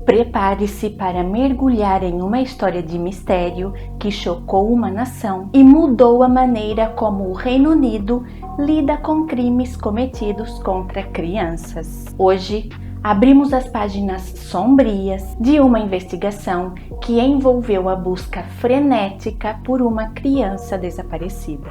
Prepare-se para mergulhar em uma história de mistério que chocou uma nação e mudou a maneira como o Reino Unido lida com crimes cometidos contra crianças. Hoje, abrimos as páginas sombrias de uma investigação que envolveu a busca frenética por uma criança desaparecida.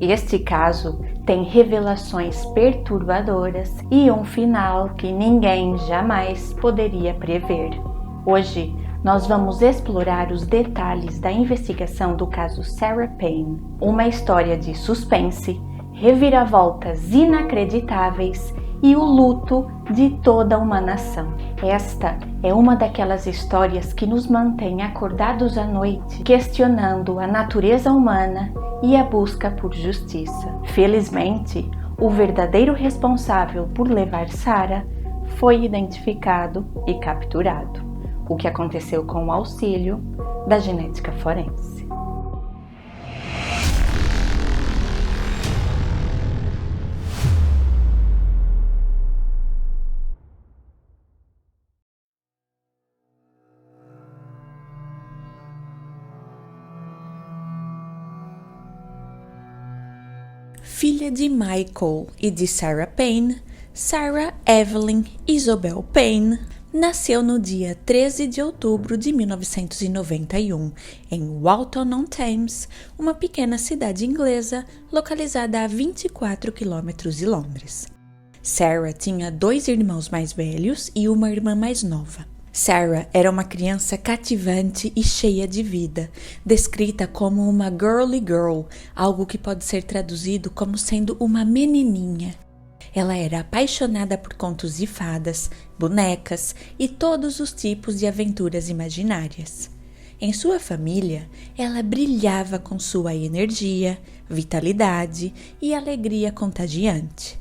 Este caso tem revelações perturbadoras e um final que ninguém jamais poderia prever. Hoje, nós vamos explorar os detalhes da investigação do caso Sarah Payne, uma história de suspense, reviravoltas inacreditáveis e o luto de toda uma nação. Esta é uma daquelas histórias que nos mantém acordados à noite, questionando a natureza humana e a busca por justiça. Felizmente, o verdadeiro responsável por levar Sarah foi identificado e capturado, o que aconteceu com o auxílio da genética forense. Filha de Michael e de Sarah Payne, Sarah Evelyn Isobel Payne nasceu no dia 13 de outubro de 1991, em Walton-on-Thames, uma pequena cidade inglesa localizada a 24 quilômetros de Londres. Sarah tinha 2 irmãos mais velhos e uma irmã mais nova. Sarah era uma criança cativante e cheia de vida, descrita como uma girly girl, algo que pode ser traduzido como sendo uma menininha. Ela era apaixonada por contos de fadas, bonecas e todos os tipos de aventuras imaginárias. Em sua família, ela brilhava com sua energia, vitalidade e alegria contagiante.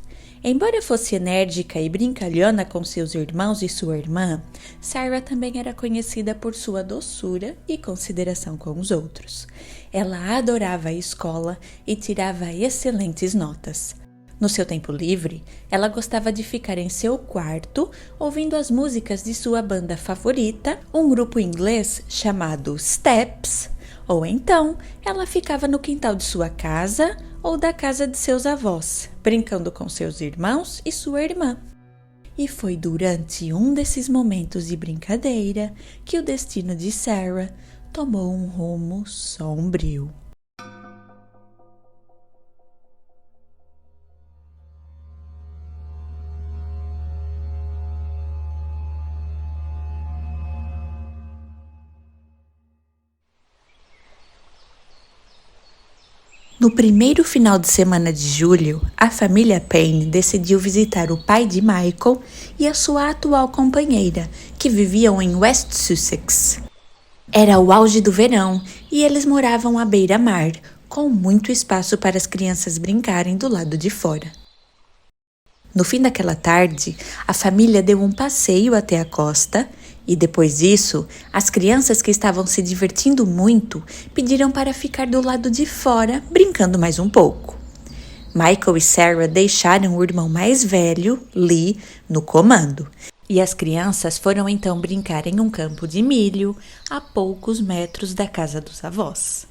Embora fosse enérgica e brincalhona com seus irmãos e sua irmã, Sarah também era conhecida por sua doçura e consideração com os outros. Ela adorava a escola e tirava excelentes notas. No seu tempo livre, ela gostava de ficar em seu quarto ouvindo as músicas de sua banda favorita, um grupo inglês chamado Steps, ou então ela ficava no quintal de sua casa ou da casa de seus avós, brincando com seus irmãos e sua irmã. E foi durante um desses momentos de brincadeira que o destino de Sarah tomou um rumo sombrio. No primeiro final de semana de julho, a família Payne decidiu visitar o pai de Michael e a sua atual companheira, que viviam em West Sussex. Era o auge do verão e eles moravam à beira-mar, com muito espaço para as crianças brincarem do lado de fora. No fim daquela tarde, a família deu um passeio até a costa e depois disso, as crianças que estavam se divertindo muito pediram para ficar do lado de fora, brincando mais um pouco. Michael e Sarah deixaram o irmão mais velho, Lee, no comando. E as crianças foram então brincar em um campo de milho, a poucos metros da casa dos avós.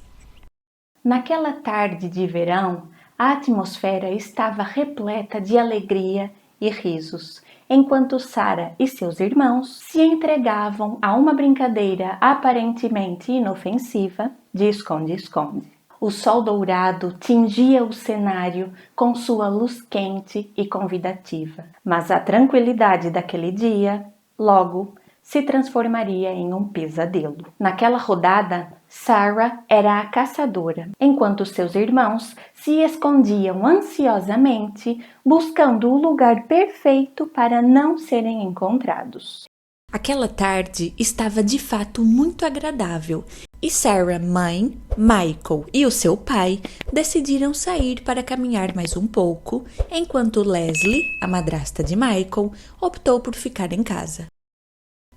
Naquela tarde de verão, a atmosfera estava repleta de alegria e risos, enquanto Sarah e seus irmãos se entregavam a uma brincadeira aparentemente inofensiva de esconde-esconde. O sol dourado tingia o cenário com sua luz quente e convidativa, mas a tranquilidade daquele dia, logo, se transformaria em um pesadelo. Naquela rodada, Sarah era a caçadora, enquanto seus irmãos se escondiam ansiosamente, buscando o lugar perfeito para não serem encontrados. Aquela tarde estava de fato muito agradável e Sarah, mãe, Michael e o seu pai decidiram sair para caminhar mais um pouco, enquanto Leslie, a madrasta de Michael, optou por ficar em casa.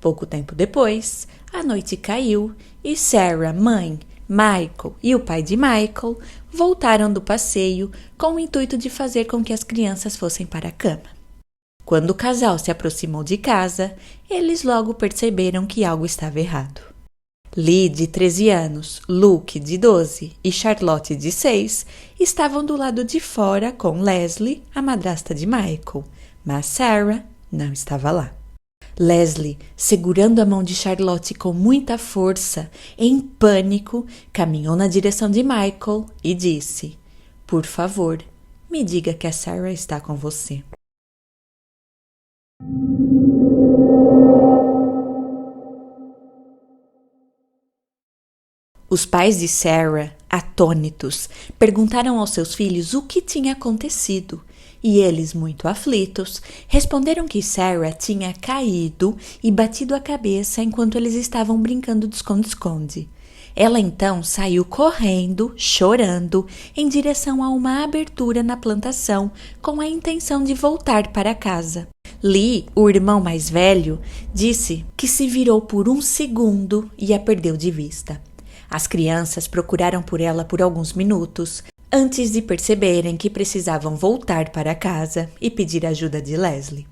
Pouco tempo depois, a noite caiu e Sarah, mãe, Michael e o pai de Michael voltaram do passeio com o intuito de fazer com que as crianças fossem para a cama. Quando o casal se aproximou de casa, eles logo perceberam que algo estava errado. Lee, de 13 anos, Luke, de 12 e Charlotte, de 6, estavam do lado de fora com Leslie, a madrasta de Michael, mas Sarah não estava lá. Leslie, segurando a mão de Charlotte com muita força, em pânico, caminhou na direção de Michael e disse: "Por favor, me diga que a Sarah está com você." Os pais de Sarah, atônitos, perguntaram aos seus filhos o que tinha acontecido e eles, muito aflitos, responderam que Sarah tinha caído e batido a cabeça enquanto eles estavam brincando de esconde-esconde. Ela então saiu correndo, chorando, em direção a uma abertura na plantação com a intenção de voltar para casa. Lee, o irmão mais velho, disse que se virou por um segundo e a perdeu de vista. As crianças procuraram por ela por alguns minutos, antes de perceberem que precisavam voltar para casa e pedir ajuda de Leslie.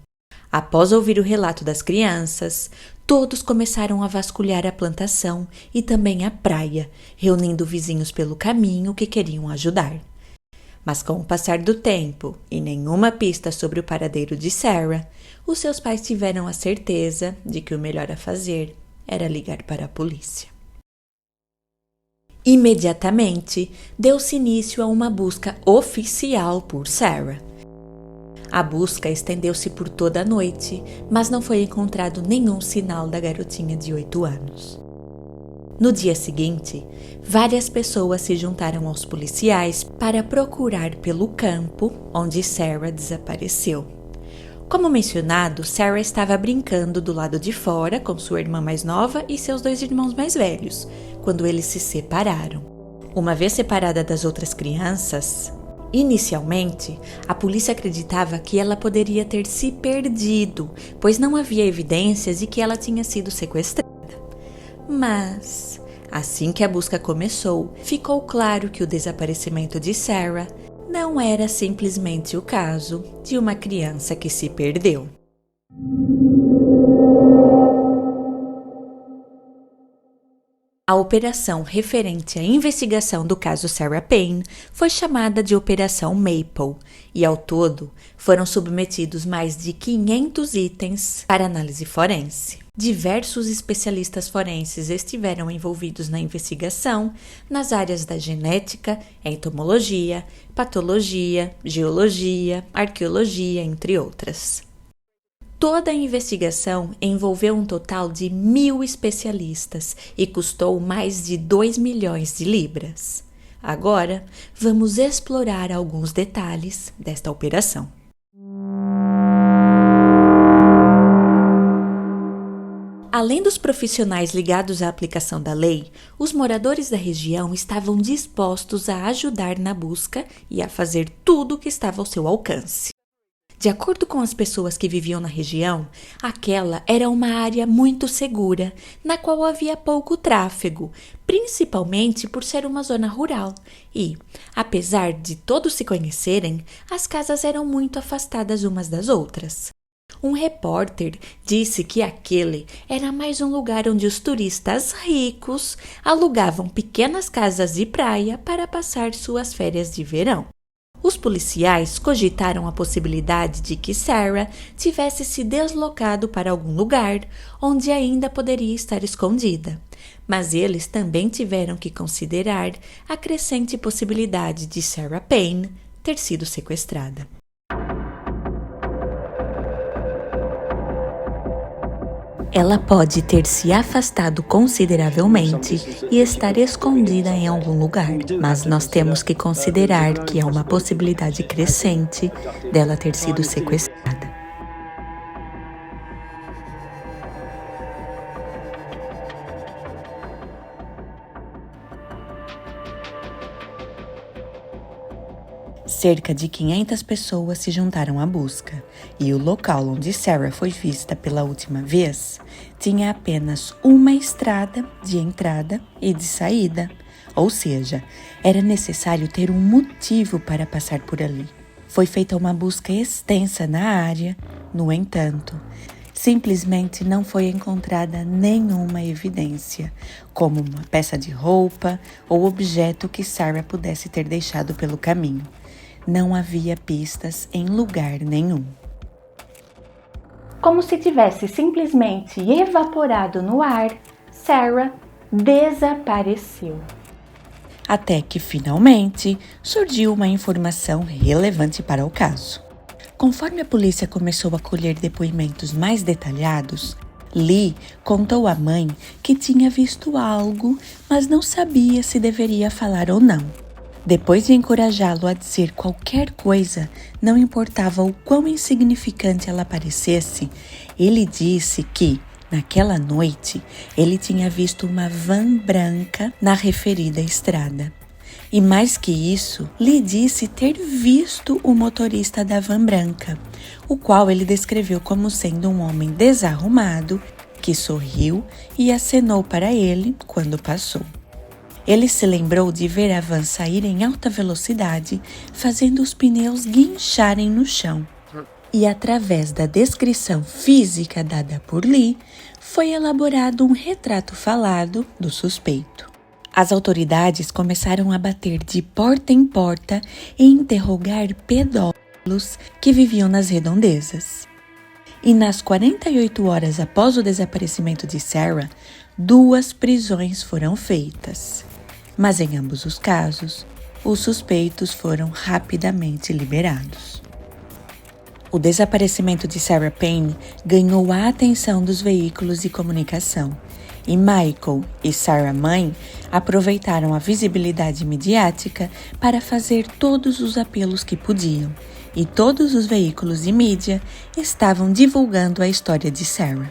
Após ouvir o relato das crianças, todos começaram a vasculhar a plantação e também a praia, reunindo vizinhos pelo caminho que queriam ajudar. Mas com o passar do tempo e nenhuma pista sobre o paradeiro de Sarah, os seus pais tiveram a certeza de que o melhor a fazer era ligar para a polícia. Imediatamente, deu-se início a uma busca oficial por Sarah. A busca estendeu-se por toda a noite, mas não foi encontrado nenhum sinal da garotinha de 8 anos. No dia seguinte, várias pessoas se juntaram aos policiais para procurar pelo campo onde Sarah desapareceu. Como mencionado, Sarah estava brincando do lado de fora com sua irmã mais nova e seus 2 irmãos mais velhos, quando eles se separaram. Uma vez separada das outras crianças, inicialmente, a polícia acreditava que ela poderia ter se perdido, pois não havia evidências de que ela tinha sido sequestrada. Mas, assim que a busca começou, ficou claro que o desaparecimento de Sarah não era simplesmente o caso de uma criança que se perdeu. A operação referente à investigação do caso Sarah Payne foi chamada de Operação Maple e, ao todo, foram submetidos mais de 500 itens para análise forense. Diversos especialistas forenses estiveram envolvidos na investigação nas áreas da genética, entomologia, patologia, geologia, arqueologia, entre outras. Toda a investigação envolveu um total de 1.000 especialistas e custou mais de 2 milhões de libras. Agora, vamos explorar alguns detalhes desta operação. Além dos profissionais ligados à aplicação da lei, os moradores da região estavam dispostos a ajudar na busca e a fazer tudo o que estava ao seu alcance. De acordo com as pessoas que viviam na região, aquela era uma área muito segura, na qual havia pouco tráfego, principalmente por ser uma zona rural. E, apesar de todos se conhecerem, as casas eram muito afastadas umas das outras. Um repórter disse que aquele era mais um lugar onde os turistas ricos alugavam pequenas casas de praia para passar suas férias de verão. Os policiais cogitaram a possibilidade de que Sarah tivesse se deslocado para algum lugar onde ainda poderia estar escondida, mas eles também tiveram que considerar a crescente possibilidade de Sarah Payne ter sido sequestrada. Ela pode ter se afastado consideravelmente e estar escondida em algum lugar, mas nós temos que considerar que há uma possibilidade crescente dela ter sido sequestrada. Cerca de 500 pessoas se juntaram à busca, e o local onde Sarah foi vista pela última vez tinha apenas uma estrada de entrada e de saída, ou seja, era necessário ter um motivo para passar por ali. Foi feita uma busca extensa na área, no entanto, simplesmente não foi encontrada nenhuma evidência, como uma peça de roupa ou objeto que Sarah pudesse ter deixado pelo caminho. Não havia pistas em lugar nenhum. Como se tivesse simplesmente evaporado no ar, Sarah desapareceu. Até que, finalmente, surgiu uma informação relevante para o caso. Conforme a polícia começou a colher depoimentos mais detalhados, Lee contou à mãe que tinha visto algo, mas não sabia se deveria falar ou não. Depois de encorajá-lo a dizer qualquer coisa, não importava o quão insignificante ela parecesse, ele disse que, naquela noite, ele tinha visto uma van branca na referida estrada. E mais que isso, Lee disse ter visto o motorista da van branca, o qual ele descreveu como sendo um homem desarrumado, que sorriu e acenou para ele quando passou. Ele se lembrou de ver a van sair em alta velocidade, fazendo os pneus guincharem no chão. E através da descrição física dada por Lee, foi elaborado um retrato falado do suspeito. As autoridades começaram a bater de porta em porta e interrogar pedófilos que viviam nas redondezas. E nas 48 horas após o desaparecimento de Sarah, 2 prisões foram feitas. Mas em ambos os casos, os suspeitos foram rapidamente liberados. O desaparecimento de Sarah Payne ganhou a atenção dos veículos de comunicação, e Michael e Sarah mãe aproveitaram a visibilidade midiática para fazer todos os apelos que podiam, e todos os veículos de mídia estavam divulgando a história de Sarah.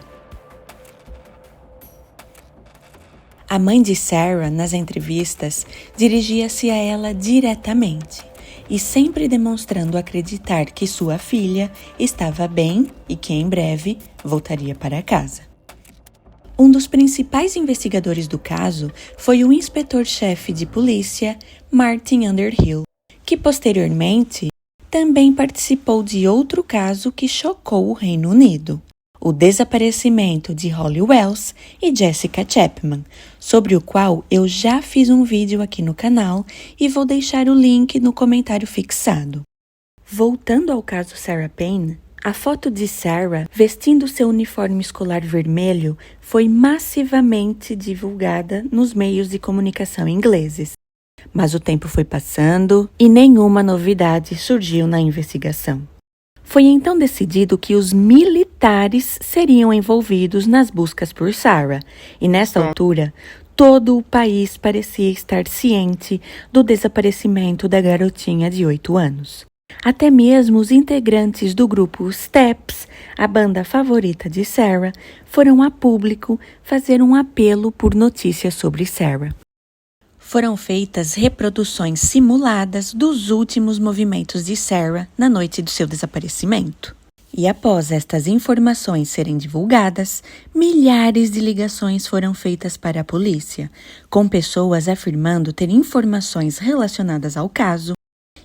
A mãe de Sarah, nas entrevistas, dirigia-se a ela diretamente e sempre demonstrando acreditar que sua filha estava bem e que em breve voltaria para casa. Um dos principais investigadores do caso foi o inspetor-chefe de polícia, Martin Underhill, que posteriormente também participou de outro caso que chocou o Reino Unido: o desaparecimento de Holly Wells e Jessica Chapman, sobre o qual eu já fiz um vídeo aqui no canal e vou deixar o link no comentário fixado. Voltando ao caso Sarah Payne, a foto de Sarah vestindo seu uniforme escolar vermelho foi massivamente divulgada nos meios de comunicação ingleses. Mas o tempo foi passando e nenhuma novidade surgiu na investigação. Foi então decidido que os militares seriam envolvidos nas buscas por Sarah, e nessa altura, todo o país parecia estar ciente do desaparecimento da garotinha de 8 anos. Até mesmo os integrantes do grupo Steps, a banda favorita de Sarah, foram a público fazer um apelo por notícias sobre Sarah. Foram feitas reproduções simuladas dos últimos movimentos de Sarah na noite do seu desaparecimento. E após estas informações serem divulgadas, milhares de ligações foram feitas para a polícia, com pessoas afirmando ter informações relacionadas ao caso,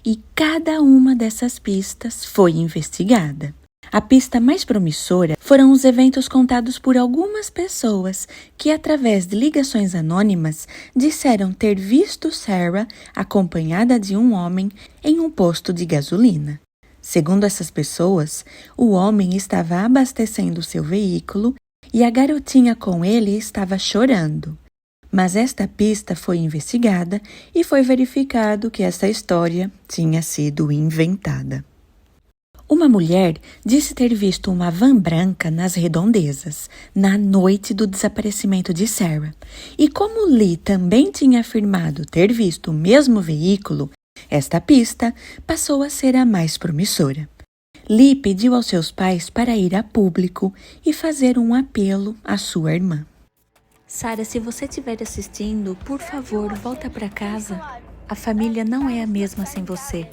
e cada uma dessas pistas foi investigada. A pista mais promissora foram os eventos contados por algumas pessoas que, através de ligações anônimas, disseram ter visto Sarah acompanhada de um homem em um posto de gasolina. Segundo essas pessoas, o homem estava abastecendo seu veículo e a garotinha com ele estava chorando. Mas esta pista foi investigada e foi verificado que essa história tinha sido inventada. Uma mulher disse ter visto uma van branca nas redondezas, na noite do desaparecimento de Sarah. E como Lee também tinha afirmado ter visto o mesmo veículo, esta pista passou a ser a mais promissora. Lee pediu aos seus pais para ir a público e fazer um apelo à sua irmã. Sarah, se você estiver assistindo, por favor, volta para casa. A família não é a mesma sem você.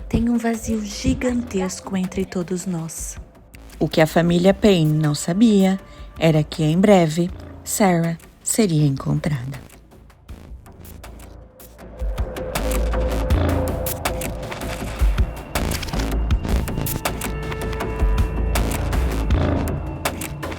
Tem um vazio gigantesco entre todos nós. O que a família Payne não sabia era que em breve Sarah seria encontrada.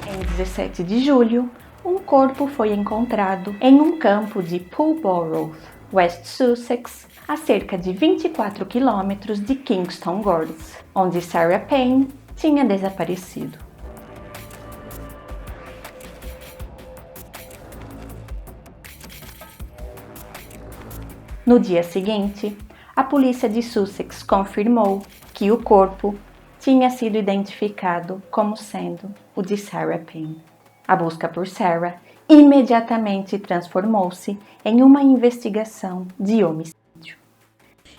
Em 17 de julho, um corpo foi encontrado em um campo de Pulborough, West Sussex, a cerca de 24 quilômetros de Kingston Gorse, onde Sarah Payne tinha desaparecido. No dia seguinte, a polícia de Sussex confirmou que o corpo tinha sido identificado como sendo o de Sarah Payne. A busca por Sarah imediatamente transformou-se em uma investigação de homicídio.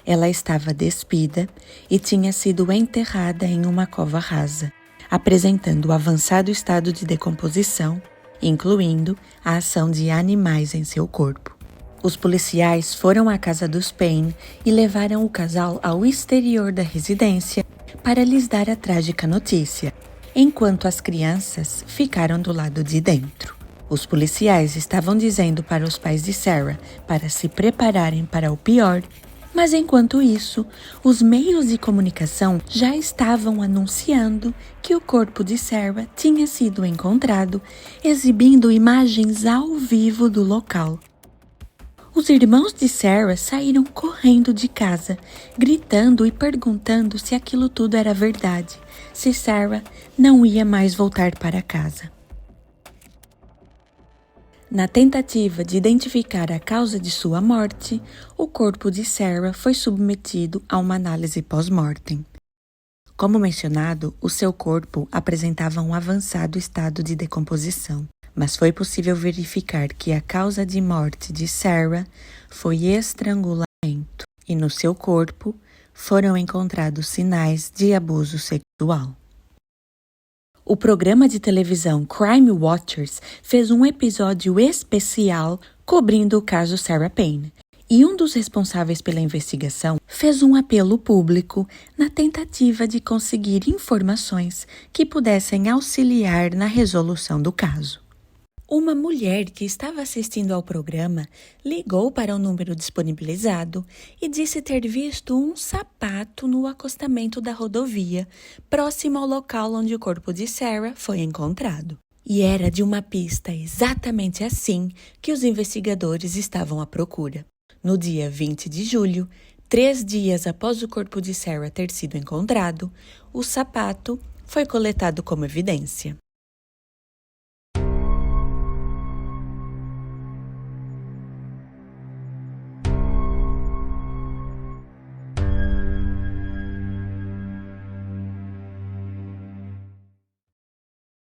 Ela estava despida e tinha sido enterrada em uma cova rasa, apresentando avançado estado de decomposição, incluindo a ação de animais em seu corpo. Os policiais foram à casa dos Payne e levaram o casal ao exterior da residência para lhes dar a trágica notícia, enquanto as crianças ficaram do lado de dentro. Os policiais estavam dizendo para os pais de Sarah para se prepararem para o pior, mas enquanto isso, os meios de comunicação já estavam anunciando que o corpo de Sarah tinha sido encontrado, exibindo imagens ao vivo do local. Os irmãos de Sarah saíram correndo de casa, gritando e perguntando se aquilo tudo era verdade, se Sarah não ia mais voltar para casa. Na tentativa de identificar a causa de sua morte, o corpo de Sarah foi submetido a uma análise pós-mortem. Como mencionado, o seu corpo apresentava um avançado estado de decomposição, mas foi possível verificar que a causa de morte de Sarah foi estrangulamento e no seu corpo foram encontrados sinais de abuso sexual. O programa de televisão Crime Watchers fez um episódio especial cobrindo o caso Sarah Payne, e um dos responsáveis pela investigação fez um apelo público na tentativa de conseguir informações que pudessem auxiliar na resolução do caso. Uma mulher que estava assistindo ao programa ligou para o número disponibilizado e disse ter visto um sapato no acostamento da rodovia, próximo ao local onde o corpo de Sarah foi encontrado. E era de uma pista exatamente assim que os investigadores estavam à procura. No dia 20 de julho, 3 dias após o corpo de Sarah ter sido encontrado, o sapato foi coletado como evidência.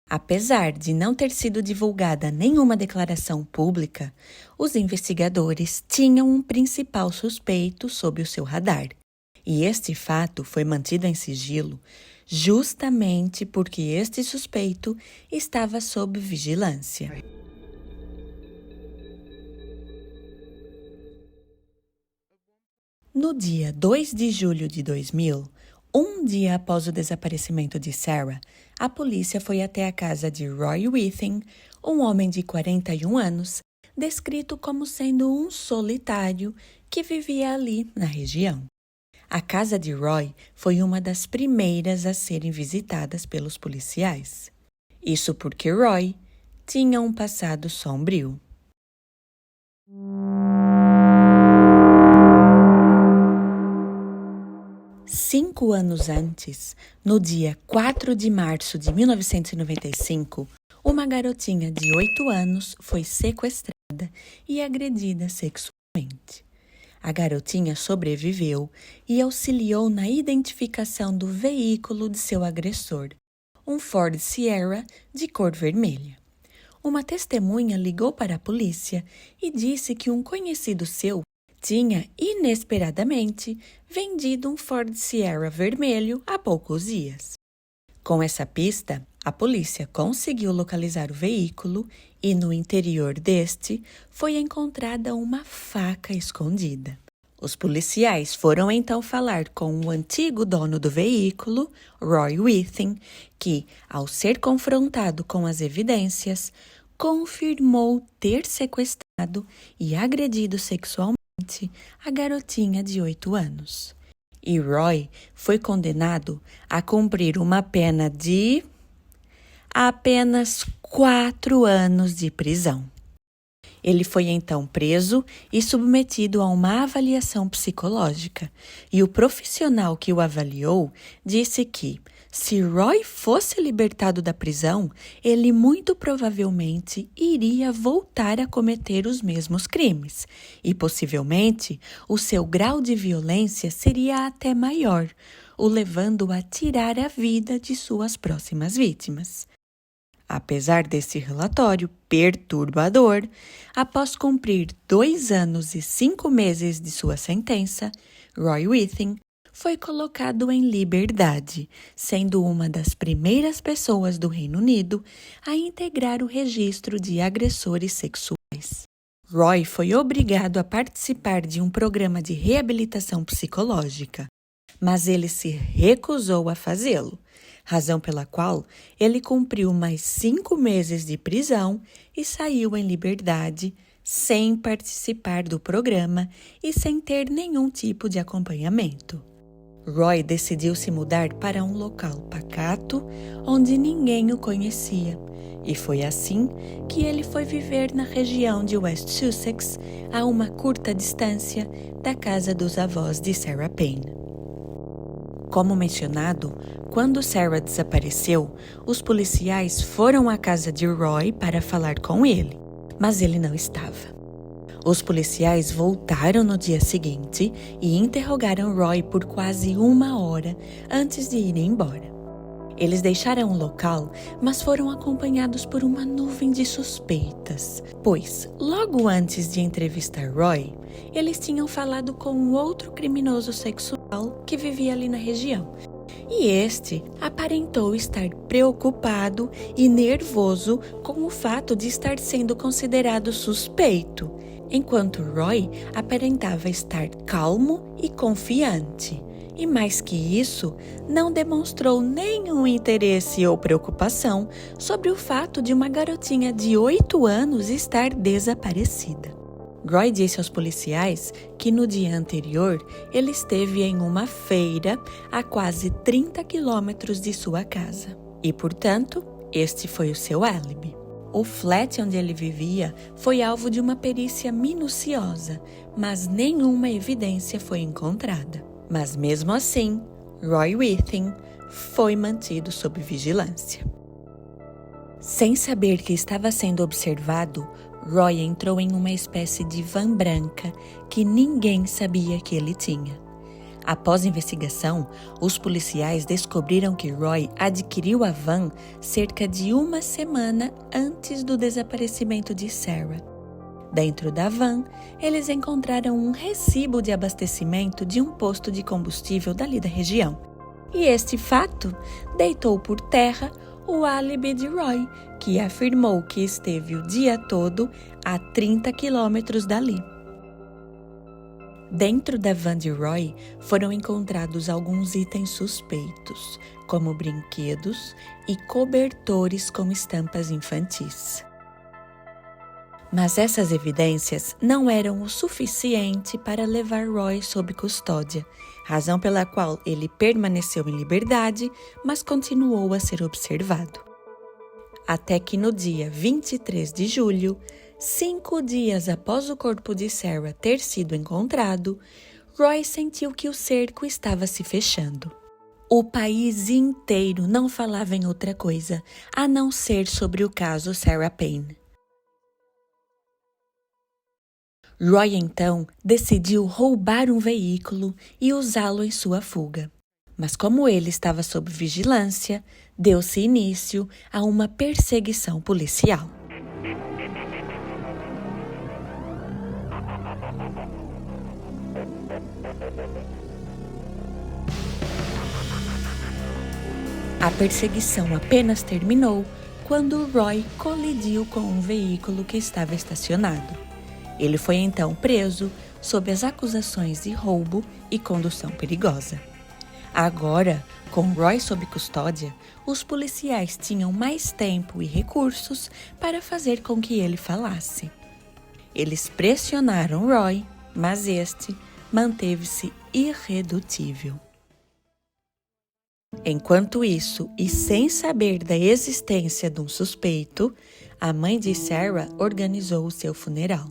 Apesar de não ter sido divulgada nenhuma declaração pública, os investigadores tinham um principal suspeito sob o seu radar, e este fato foi mantido em sigilo justamente porque este suspeito estava sob vigilância. No dia 2 de julho de 2000, um dia após o desaparecimento de Sarah, a polícia foi até a casa de Roy Withing, um homem de 41 anos, descrito como sendo um solitário que vivia ali na região. A casa de Roy foi uma das primeiras a serem visitadas pelos policiais. Isso porque Roy tinha um passado sombrio. Cinco anos antes, no dia 4 de março de 1995, uma garotinha de 8 anos foi sequestrada e agredida sexualmente. A garotinha sobreviveu e auxiliou na identificação do veículo de seu agressor, um Ford Sierra de cor vermelha. Uma testemunha ligou para a polícia e disse que um conhecido seu tinha, inesperadamente, vendido um Ford Sierra vermelho há poucos dias. Com essa pista, a polícia conseguiu localizar o veículo e, no interior deste, foi encontrada uma faca escondida. Os policiais foram então falar com o antigo dono do veículo, Roy Withen, que, ao ser confrontado com as evidências, confirmou ter sequestrado e agredido sexualmente a garotinha de 8 anos. E Roy foi condenado a cumprir uma pena de apenas 4 anos de prisão. Ele foi então preso e submetido a uma avaliação psicológica, e o profissional que o avaliou disse que, se Roy fosse libertado da prisão, ele muito provavelmente iria voltar a cometer os mesmos crimes, e possivelmente o seu grau de violência seria até maior, o levando a tirar a vida de suas próximas vítimas. Apesar desse relatório perturbador, após cumprir 2 anos e 5 meses de sua sentença, Roy Withen foi colocado em liberdade, sendo uma das primeiras pessoas do Reino Unido a integrar o registro de agressores sexuais. Roy foi obrigado a participar de um programa de reabilitação psicológica, mas ele se recusou a fazê-lo, razão pela qual ele cumpriu mais 5 meses de prisão e saiu em liberdade, sem participar do programa e sem ter nenhum tipo de acompanhamento. Roy decidiu se mudar para um local pacato, onde ninguém o conhecia, e foi assim que ele foi viver na região de West Sussex, a uma curta distância da casa dos avós de Sarah Payne. Como mencionado, quando Sarah desapareceu, os policiais foram à casa de Roy para falar com ele, mas ele não estava. Os policiais voltaram no dia seguinte e interrogaram Roy por quase 1 hora antes de irem embora. Eles deixaram o local, mas foram acompanhados por uma nuvem de suspeitas, pois, logo antes de entrevistar Roy, eles tinham falado com um outro criminoso sexual que vivia ali na região. E este aparentou estar preocupado e nervoso com o fato de estar sendo considerado suspeito, enquanto Roy aparentava estar calmo e confiante. E mais que isso, não demonstrou nenhum interesse ou preocupação sobre o fato de uma garotinha de 8 anos estar desaparecida. Roy disse aos policiais que no dia anterior ele esteve em uma feira a quase 30 quilômetros de sua casa. E, portanto, este foi o seu álibi. O flat onde ele vivia foi alvo de uma perícia minuciosa, mas nenhuma evidência foi encontrada. Mas mesmo assim, Roy Withen foi mantido sob vigilância. Sem saber que estava sendo observado, Roy entrou em uma espécie de van branca que ninguém sabia que ele tinha. Após investigação, os policiais descobriram que Roy adquiriu a van cerca de 1 semana antes do desaparecimento de Sarah. Dentro da van, eles encontraram um recibo de abastecimento de um posto de combustível dali da região. E este fato deitou por terra o álibi de Roy, que afirmou que esteve o dia todo a 30 quilômetros dali. Dentro da van de Roy foram encontrados alguns itens suspeitos, como brinquedos e cobertores com estampas infantis. Mas essas evidências não eram o suficiente para levar Roy sob custódia, razão pela qual ele permaneceu em liberdade, mas continuou a ser observado. Até que no dia 23 de julho, 5 dias após o corpo de Sarah ter sido encontrado, Roy sentiu que o cerco estava se fechando. O país inteiro não falava em outra coisa, a não ser sobre o caso Sarah Payne. Roy, então, decidiu roubar um veículo e usá-lo em sua fuga. Mas como ele estava sob vigilância, deu-se início a uma perseguição policial. A perseguição apenas terminou quando Roy colidiu com um veículo que estava estacionado. Ele foi então preso sob as acusações de roubo e condução perigosa. Agora, com Roy sob custódia, os policiais tinham mais tempo e recursos para fazer com que ele falasse. Eles pressionaram Roy, mas este manteve-se irredutível. Enquanto isso, e sem saber da existência de um suspeito, a mãe de Sarah organizou o seu funeral.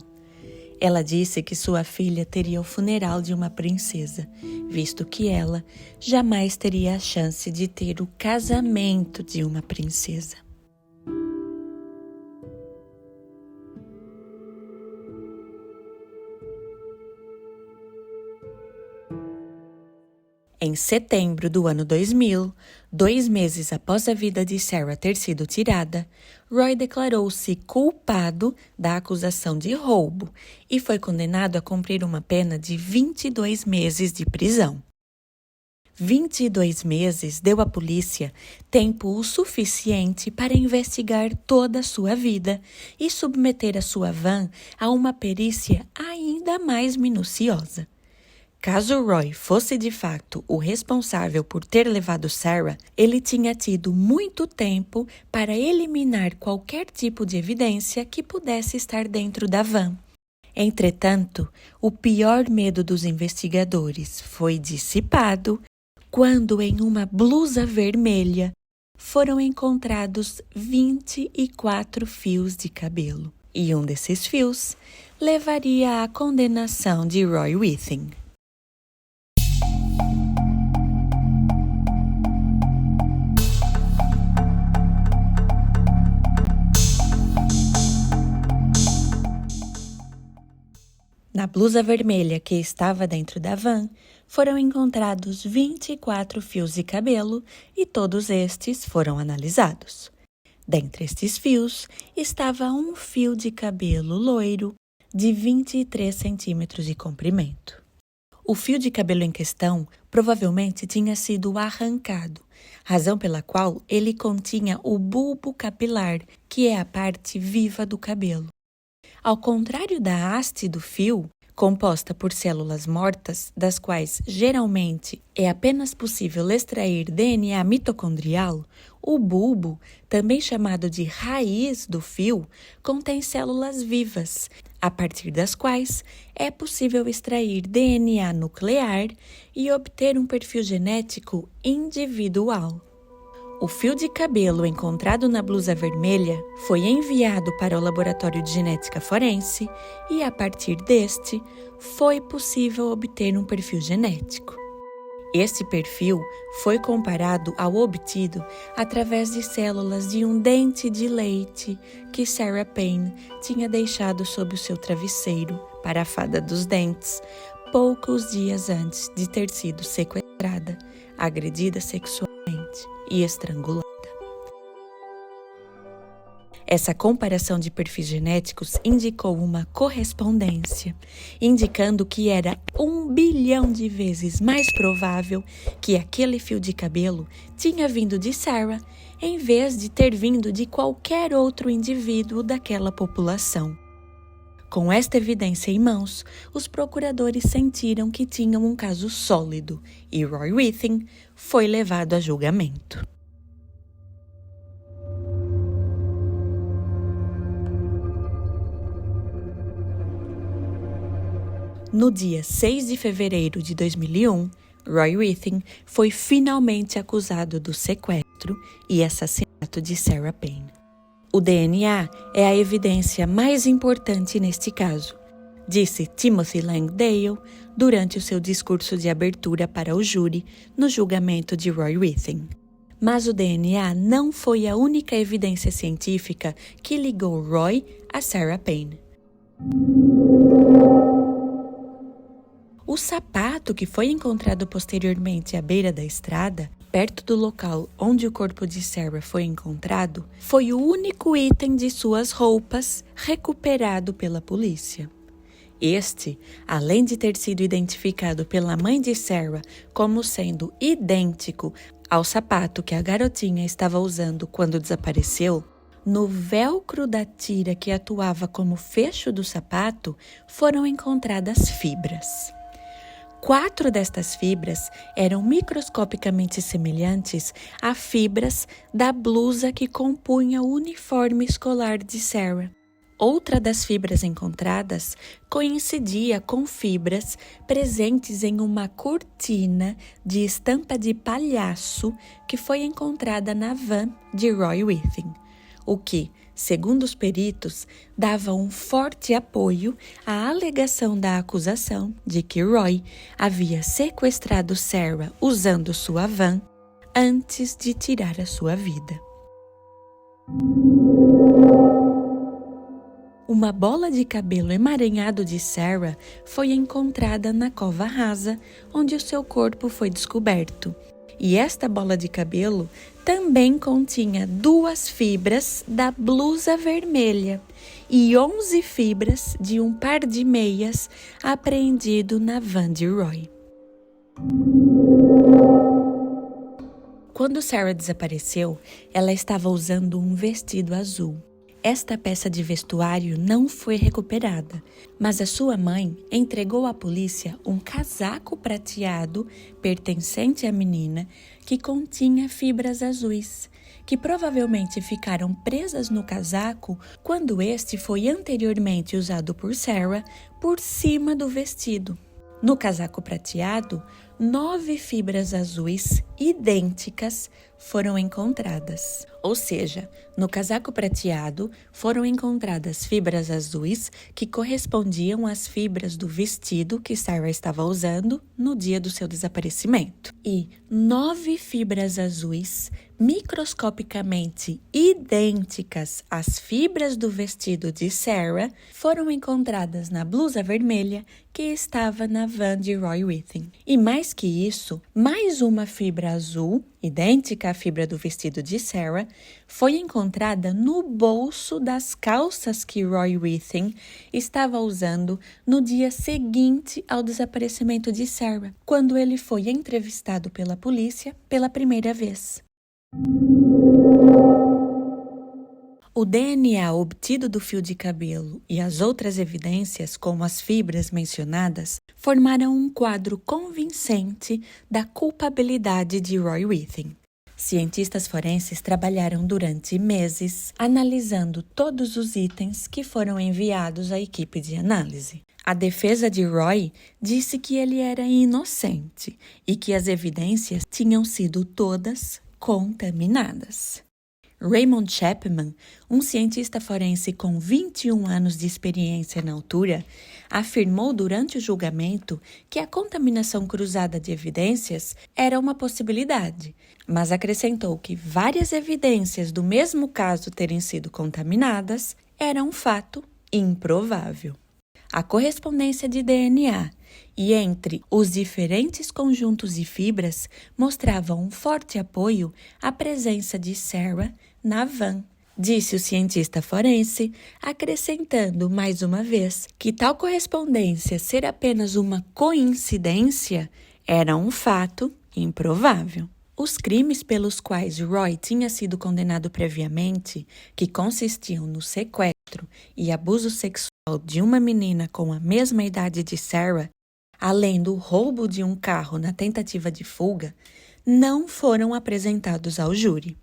Ela disse que sua filha teria o funeral de uma princesa, visto que ela jamais teria a chance de ter o casamento de uma princesa. Em setembro do ano 2000, 2 meses após a vida de Sarah ter sido tirada, Roy declarou-se culpado da acusação de roubo e foi condenado a cumprir uma pena de 22 meses de prisão. 22 meses deu à polícia tempo o suficiente para investigar toda a sua vida e submeter a sua van a uma perícia ainda mais minuciosa. Caso Roy fosse de fato o responsável por ter levado Sarah, ele tinha tido muito tempo para eliminar qualquer tipo de evidência que pudesse estar dentro da van. Entretanto, o pior medo dos investigadores foi dissipado quando, em uma blusa vermelha, foram encontrados 24 fios de cabelo. E um desses fios levaria à condenação de Roy Withing. Na blusa vermelha que estava dentro da van, foram encontrados 24 fios de cabelo e todos estes foram analisados. Dentre estes fios, estava um fio de cabelo loiro de 23 centímetros de comprimento. O fio de cabelo em questão provavelmente tinha sido arrancado, razão pela qual ele continha o bulbo capilar, que é a parte viva do cabelo. Ao contrário da haste do fio, composta por células mortas, das quais geralmente é apenas possível extrair DNA mitocondrial, o bulbo, também chamado de raiz do fio, contém células vivas, a partir das quais é possível extrair DNA nuclear e obter um perfil genético individual. O fio de cabelo encontrado na blusa vermelha foi enviado para o laboratório de genética forense e, a partir deste, foi possível obter um perfil genético. Esse perfil foi comparado ao obtido através de células de um dente de leite que Sarah Payne tinha deixado sob o seu travesseiro para a fada dos dentes, poucos dias antes de ter sido sequestrada, agredida sexualmente e estrangulada. Essa comparação de perfis genéticos indicou uma correspondência, indicando que era 1 bilhão de vezes mais provável que aquele fio de cabelo tinha vindo de Sarah, em vez de ter vindo de qualquer outro indivíduo daquela população. Com esta evidência em mãos, os procuradores sentiram que tinham um caso sólido e Roy Withing foi levado a julgamento. No dia 6 de fevereiro de 2001, Roy Withing foi finalmente acusado do sequestro e assassinato de Sarah Payne. O DNA é a evidência mais importante neste caso, disse Timothy Langdale durante o seu discurso de abertura para o júri no julgamento de Roy Withing. Mas o DNA não foi a única evidência científica que ligou Roy a Sarah Payne. O sapato que foi encontrado posteriormente à beira da estrada, perto do local onde o corpo de Sarah foi encontrado, foi o único item de suas roupas recuperado pela polícia. Este, além de ter sido identificado pela mãe de Sarah como sendo idêntico ao sapato que a garotinha estava usando quando desapareceu, no velcro da tira que atuava como fecho do sapato, foram encontradas fibras. 4 destas fibras eram microscopicamente semelhantes a fibras da blusa que compunha o uniforme escolar de Sarah. Outra das fibras encontradas coincidia com fibras presentes em uma cortina de estampa de palhaço que foi encontrada na van de Roy Withing, o que, segundo os peritos, dava um forte apoio à alegação da acusação de que Roy havia sequestrado Sarah usando sua van antes de tirar a sua vida. Uma bola de cabelo emaranhado de Sarah foi encontrada na cova rasa, onde o seu corpo foi descoberto. E esta bola de cabelo também continha 2 fibras da blusa vermelha e 11 fibras de um par de meias apreendido na van de Roy. Quando Sarah desapareceu, ela estava usando um vestido azul. Esta peça de vestuário não foi recuperada, mas a sua mãe entregou à polícia um casaco prateado pertencente à menina que continha fibras azuis, que provavelmente ficaram presas no casaco quando este foi anteriormente usado por Sarah por cima do vestido. No casaco prateado, 9 fibras azuis idênticas foram encontradas. Ou seja, no casaco prateado foram encontradas fibras azuis que correspondiam às fibras do vestido que Sarah estava usando no dia do seu desaparecimento. E 9 fibras azuis microscopicamente idênticas às fibras do vestido de Sarah foram encontradas na blusa vermelha que estava na van de Roy Withing. E mais que isso, mais uma fibra azul, idêntica à fibra do vestido de Sarah, foi encontrada no bolso das calças que Roy Withing estava usando no dia seguinte ao desaparecimento de Sarah, quando ele foi entrevistado pela polícia pela primeira vez. O DNA obtido do fio de cabelo e as outras evidências, como as fibras mencionadas, formaram um quadro convincente da culpabilidade de Roy Withing. Cientistas forenses trabalharam durante meses analisando todos os itens que foram enviados à equipe de análise. A defesa de Roy disse que ele era inocente e que as evidências tinham sido todas contaminadas. Raymond Chapman, um cientista forense com 21 anos de experiência na altura, afirmou durante o julgamento que a contaminação cruzada de evidências era uma possibilidade, mas acrescentou que várias evidências do mesmo caso terem sido contaminadas era um fato improvável. A correspondência de DNA e entre os diferentes conjuntos de fibras mostrava um forte apoio à presença de Sarah na van, disse o cientista forense, acrescentando mais uma vez que tal correspondência ser apenas uma coincidência era um fato improvável. Os crimes pelos quais Roy tinha sido condenado previamente, que consistiam no sequestro e abuso sexual de uma menina com a mesma idade de Sarah, além do roubo de um carro na tentativa de fuga, não foram apresentados ao júri.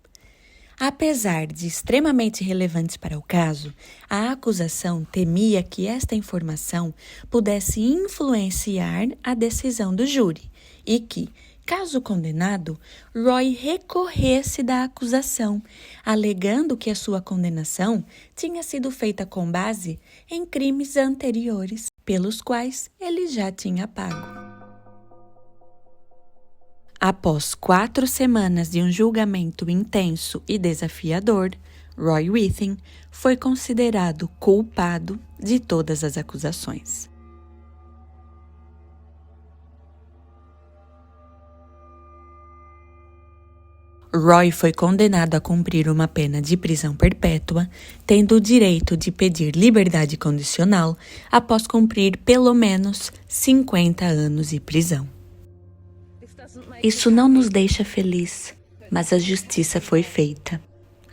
Apesar de extremamente relevantes para o caso, a acusação temia que esta informação pudesse influenciar a decisão do júri e que, caso condenado, Roy recorresse da acusação, alegando que a sua condenação tinha sido feita com base em crimes anteriores, pelos quais ele já tinha pago. Após 4 semanas de um julgamento intenso e desafiador, Roy Withing foi considerado culpado de todas as acusações. Roy foi condenado a cumprir uma pena de prisão perpétua, tendo o direito de pedir liberdade condicional após cumprir pelo menos 50 anos de prisão. Isso não nos deixa feliz, mas a justiça foi feita.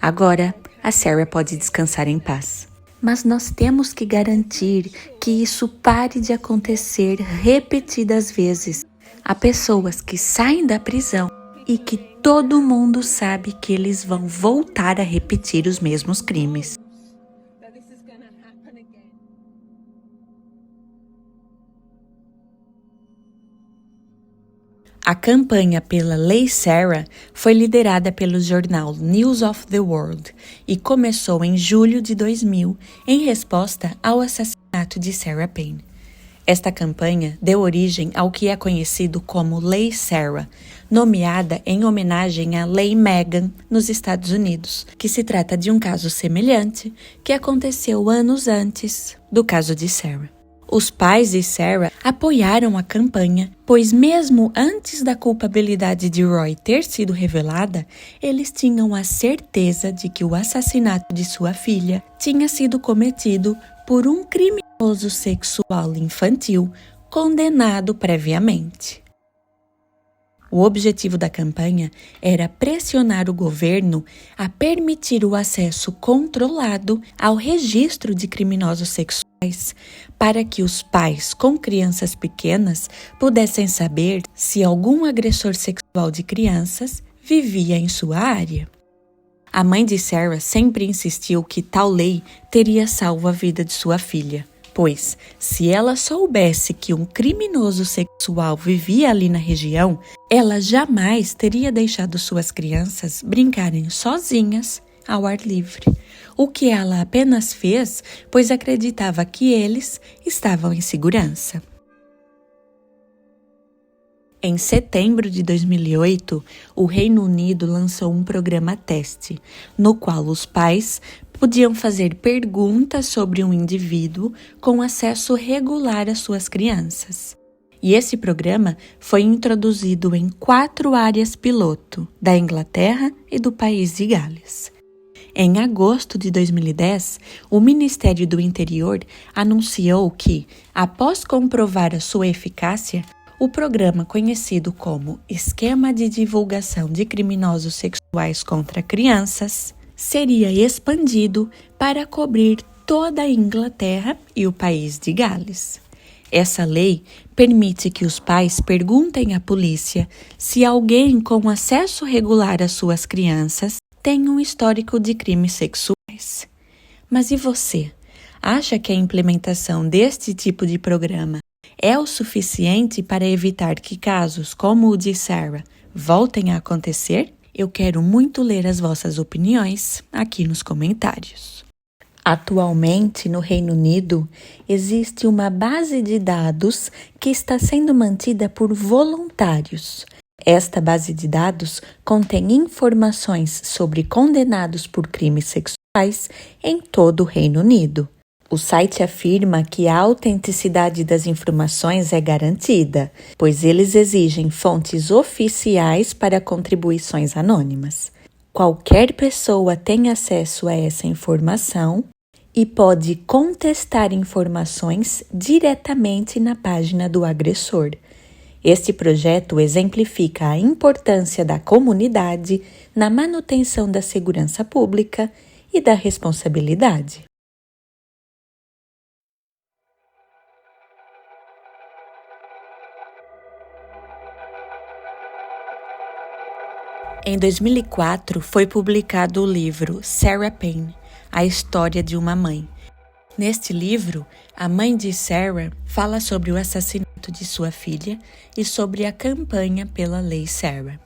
Agora, a Sarah pode descansar em paz. Mas nós temos que garantir que isso pare de acontecer repetidas vezes. Há pessoas que saem da prisão e que todo mundo sabe que eles vão voltar a repetir os mesmos crimes. A campanha pela Lei Sarah foi liderada pelo jornal News of the World e começou em julho de 2000, em resposta ao assassinato de Sarah Payne. Esta campanha deu origem ao que é conhecido como Lei Sarah, nomeada em homenagem à Lei Megan nos Estados Unidos, que se trata de um caso semelhante que aconteceu anos antes do caso de Sarah. Os pais de Sarah apoiaram a campanha, pois mesmo antes da culpabilidade de Roy ter sido revelada, eles tinham a certeza de que o assassinato de sua filha tinha sido cometido por um criminoso sexual infantil condenado previamente. O objetivo da campanha era pressionar o governo a permitir o acesso controlado ao registro de criminosos sexuais, para que os pais com crianças pequenas pudessem saber se algum agressor sexual de crianças vivia em sua área. A mãe de Sarah sempre insistiu que tal lei teria salvo a vida de sua filha, pois, se ela soubesse que um criminoso sexual vivia ali na região, ela jamais teria deixado suas crianças brincarem sozinhas ao ar livre, o que ela apenas fez, pois acreditava que eles estavam em segurança. Em setembro de 2008, o Reino Unido lançou um programa teste, no qual os pais podiam fazer perguntas sobre um indivíduo com acesso regular às suas crianças. E esse programa foi introduzido em 4 áreas piloto, da Inglaterra e do país de Gales. Em agosto de 2010, o Ministério do Interior anunciou que, após comprovar a sua eficácia, o programa conhecido como Esquema de Divulgação de Criminosos Sexuais contra Crianças seria expandido para cobrir toda a Inglaterra e o país de Gales. Essa lei permite que os pais perguntem à polícia se alguém com acesso regular às suas crianças tem um histórico de crimes sexuais. Mas e você? Acha que a implementação deste tipo de programa é o suficiente para evitar que casos como o de Sarah voltem a acontecer? Eu quero muito ler as vossas opiniões aqui nos comentários. Atualmente, no Reino Unido, existe uma base de dados que está sendo mantida por voluntários. Esta base de dados contém informações sobre condenados por crimes sexuais em todo o Reino Unido. O site afirma que a autenticidade das informações é garantida, pois eles exigem fontes oficiais para contribuições anônimas. Qualquer pessoa tem acesso a essa informação e pode contestar informações diretamente na página do agressor. Este projeto exemplifica a importância da comunidade na manutenção da segurança pública e da responsabilidade. Em 2004, foi publicado o livro Sarah Payne, A História de uma Mãe. Neste livro, a mãe de Sarah fala sobre o assassinato de sua filha e sobre a campanha pela Lei Sarah.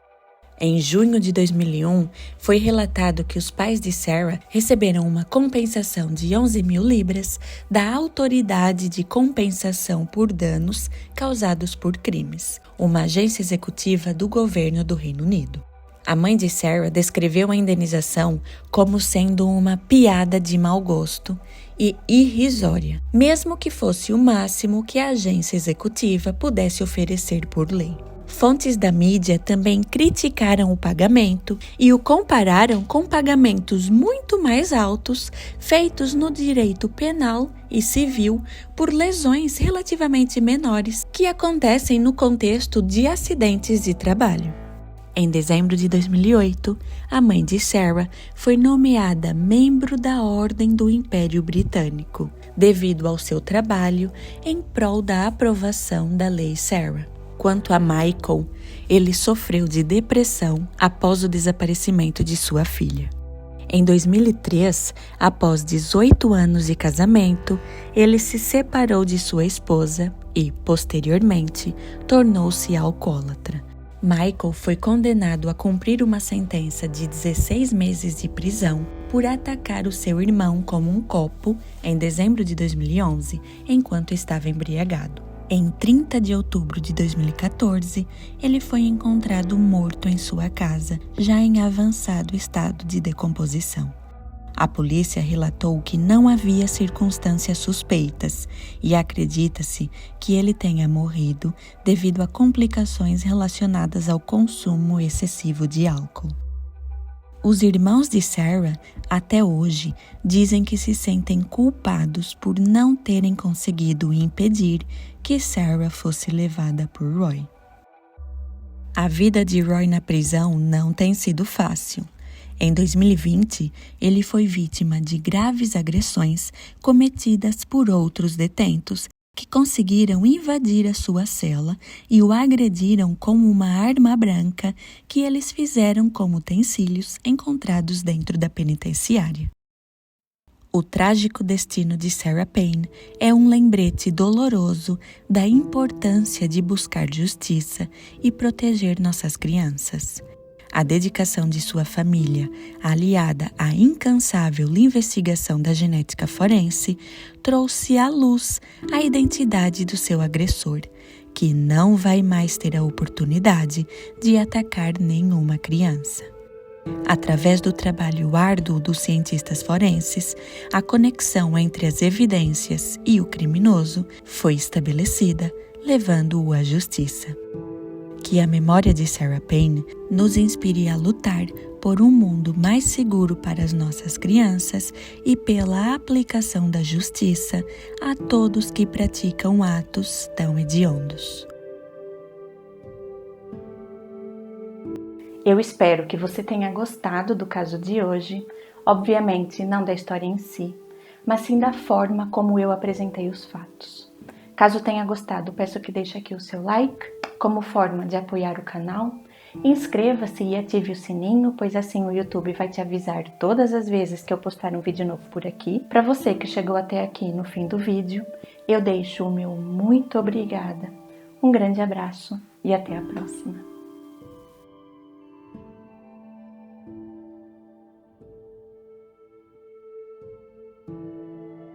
Em junho de 2001, foi relatado que os pais de Sarah receberam uma compensação de 11 mil libras da Autoridade de Compensação por Danos Causados por Crimes, uma agência executiva do governo do Reino Unido. A mãe de Sarah descreveu a indenização como sendo uma piada de mau gosto e irrisória, mesmo que fosse o máximo que a agência executiva pudesse oferecer por lei. Fontes da mídia também criticaram o pagamento e o compararam com pagamentos muito mais altos feitos no direito penal e civil por lesões relativamente menores que acontecem no contexto de acidentes de trabalho. Em dezembro de 2008, a mãe de Sarah foi nomeada membro da Ordem do Império Britânico, devido ao seu trabalho em prol da aprovação da Lei Sarah. Quanto a Michael, ele sofreu de depressão após o desaparecimento de sua filha. Em 2003, após 18 anos de casamento, ele se separou de sua esposa e, posteriormente, tornou-se alcoólatra. Michael foi condenado a cumprir uma sentença de 16 meses de prisão por atacar o seu irmão com um copo em dezembro de 2011, enquanto estava embriagado. Em 30 de outubro de 2014, ele foi encontrado morto em sua casa, já em avançado estado de decomposição. A polícia relatou que não havia circunstâncias suspeitas e acredita-se que ele tenha morrido devido a complicações relacionadas ao consumo excessivo de álcool. Os irmãos de Sarah, até hoje, dizem que se sentem culpados por não terem conseguido impedir que Sarah fosse levada por Roy. A vida de Roy na prisão não tem sido fácil. Em 2020, ele foi vítima de graves agressões cometidas por outros detentos que conseguiram invadir a sua cela e o agrediram com uma arma branca que eles fizeram com utensílios encontrados dentro da penitenciária. O trágico destino de Sarah Payne é um lembrete doloroso da importância de buscar justiça e proteger nossas crianças. A dedicação de sua família, aliada à incansável investigação da genética forense, trouxe à luz a identidade do seu agressor, que não vai mais ter a oportunidade de atacar nenhuma criança. Através do trabalho árduo dos cientistas forenses, a conexão entre as evidências e o criminoso foi estabelecida, levando-o à justiça. Que a memória de Sarah Payne nos inspire a lutar por um mundo mais seguro para as nossas crianças e pela aplicação da justiça a todos que praticam atos tão hediondos. Eu espero que você tenha gostado do caso de hoje, obviamente não da história em si, mas sim da forma como eu apresentei os fatos. Caso tenha gostado, peço que deixe aqui o seu like, como forma de apoiar o canal. Inscreva-se e ative o sininho, pois assim o YouTube vai te avisar todas as vezes que eu postar um vídeo novo por aqui. Para você que chegou até aqui no fim do vídeo, eu deixo o meu muito obrigada. Um grande abraço e até a próxima.